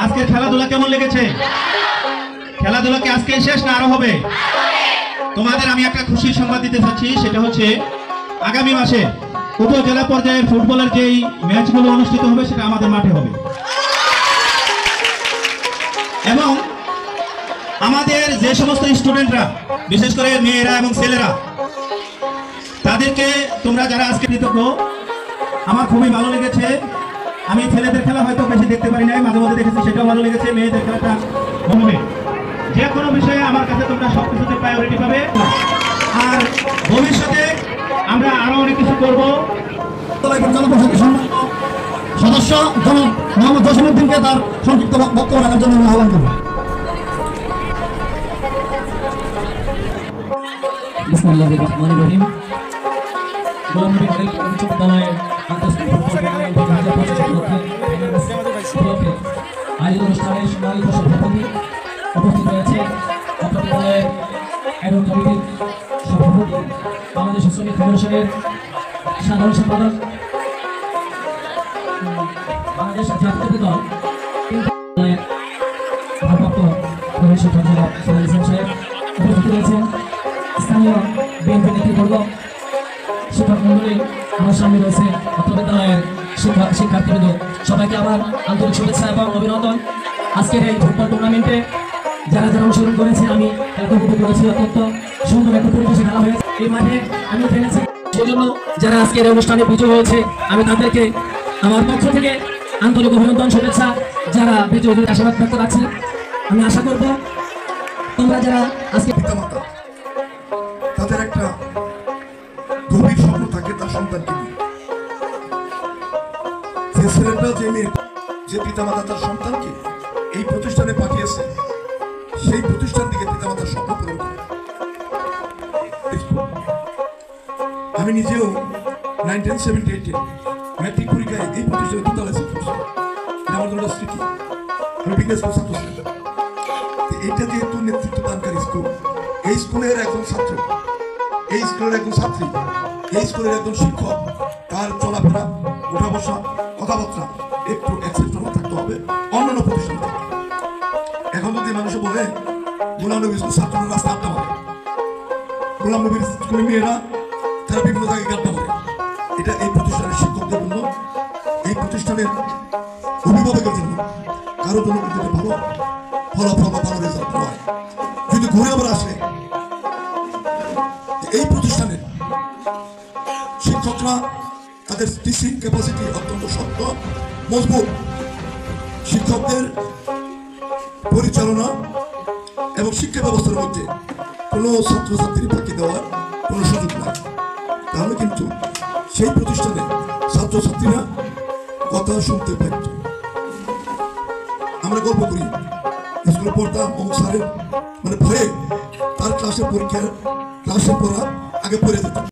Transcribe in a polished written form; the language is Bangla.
আজকে খেলাধুলা কেমন লেগেছে? খেলাধুলা কি আজকে শেষ না আরো হবে? তোমাদের আমি একটা খুশির সংবাদ দিতে চাচ্ছি, সেটা হচ্ছে আগামী মাসে উপজেলা পর্যায়ের ফুটবলের যেই ম্যাচগুলো অনুষ্ঠিত হবে সেটা আমাদের মাঠে হবে। এবং আমাদের যে সমস্ত স্টুডেন্টরা, বিশেষ করে মেয়েরা এবং ছেলেরা, তাদেরকে তোমরা যারা আজকে কৃতজ্ঞ, আমার খুবই ভালো লেগেছে। আমি ছেলেদের খেলা হয়তো বেশি দেখতে পারি নাই, মাঝে মাঝে দেখেছি, সেটাও ভালো লেগেছে। মেয়েদের খেলাটা হবে, যে কোনো বিষয়ে আমার কাছে তোমরা সবকিছুতে প্রায়োরিটি পাবে। আর ভবিষ্যতে আমরা আরো অনেক কিছু করব। সদস্য জনাব মোহাম্মদ জসিমউদ্দিনকে তার সংক্ষিপ্ত বক্তব্য রাখার জন্য আহ্বান করব। বিসমিল্লাহির রহমানির রহিম। গোলামনবী মডেল উচ্চ বিদ্যালয়ের আন্তঃস্কুল ফুটবল টুর্নামেন্ট 2025 উপলক্ষে আয়োজিত অনুষ্ঠানে সম্মানিত সভাপতি উপস্থিত রয়েছে অত্র বিদ্যালয়ের অ্যাডহক কমিটির সভাপতি, বাংলাদেশ শ্রমিক ফেডারেশনের সাধারণ সম্পাদক, বাংলাদেশ জাতীয় দল ভারপ্রাপ্ত প্রধান শিক্ষক জনাব সোহেল ইসলাম সাহেব উপস্থিত রয়েছেন, স্থানীয় বিএনপি নেতৃবর্গ, শিক্ষক মন্ডলী, আমার সামনে রয়েছে অত্র বিদ্যালয়ের শিক্ষার্থীবৃন্দ, সবাইকে আমার আন্তরিক শুভেচ্ছা এবং অভিনন্দন। আজকের এই ফুটবল টুর্নামেন্টে যারা যারা অংশগ্রহণ করেছে, আমি উপভোগ করেছি। অত্যন্ত সুন্দর একটা পরিবেশে খেলা হয়েছে এই মাঠে, আমি খেলেছি। সেজন্য যারা আজকের এই অনুষ্ঠানে বিজয়ী হয়েছে, আমি তাদেরকে আমার পক্ষ থেকে আন্তরিক অভিনন্দন, শুভেচ্ছা। যারা বিজয়ী আশীর্বাদ ব্যক্ত রাখছে, আমি আশা করব তোমরা যারা আজকে পিতামাতা, তাদের একটা গভীর স্বপ্ন থাকে তার সন্তানকে নিয়ে। যে ছেলেটা, যে মেয়ে, যে পিতামাতা তার সন্তানকে এই প্রতিষ্ঠানে পাঠিয়েছে, সেই প্রতিষ্ঠান থেকে পিতামাতার স্বপ্ন পূরণ করে। আমি নিজেও 1978 ম্যাট্রিক পরীক্ষায় এই প্রতিষ্ঠানে বিদ্যালয় শিক্ষক, আমার জন্য স্মৃতি। আমি বিজ্ঞান স্কুল ছাত্র ছিলাম। এইটা যেহেতু নেতৃত্ব দানকারী স্কুল, এই স্কুলের একজন ছাত্র, এই স্কুলের একজন ছাত্রী, এই স্কুলের একজন শিক্ষক, তার চলাফেরা, উঠা বসা, কথাবার্তা একটু এক্সেপ্টেবল থাকতে হবে অন্যান্য প্রতিষ্ঠান থেকে। এখন যদি মানুষ বলে গোলাম নবী স্কুল ছাত্ররা রাস্তা আড্ডা মারে, গোলাম নবীর স্কুলের মেয়েরা তারা বিভিন্ন জায়গায় আড্ডা মারে, এটা এই প্রতিষ্ঠানের শিক্ষকদের জন্য, এই প্রতিষ্ঠানের অভিভাবকের জন্য, কারোর জন্য কিন্তু ভালো ফলাফল বা ভালো রেজাল্ট নয়। যদি ঘুরে আবার আসে, এই প্রতিষ্ঠানের শিক্ষকরা তাদের টিচিং ক্যাপাসিটি অত্যন্ত শক্ত, মজবুত। শিক্ষকদের পরিচালনা এবং শিক্ষা ব্যবস্থার মধ্যে কোনো ছাত্রছাত্রী ফাঁকি দেওয়ার কোনো সুযোগ নাই। তাহলে কিন্তু সেই প্রতিষ্ঠানে ছাত্রছাত্রীরা কথা শুনতে ব্যর্থ। আমরা গল্প করি, স্কুলে পড়তাম, অমুক স্যারের মানে ভয়ে তার ক্লাসে পড়া আগে পড়ে যেতাম।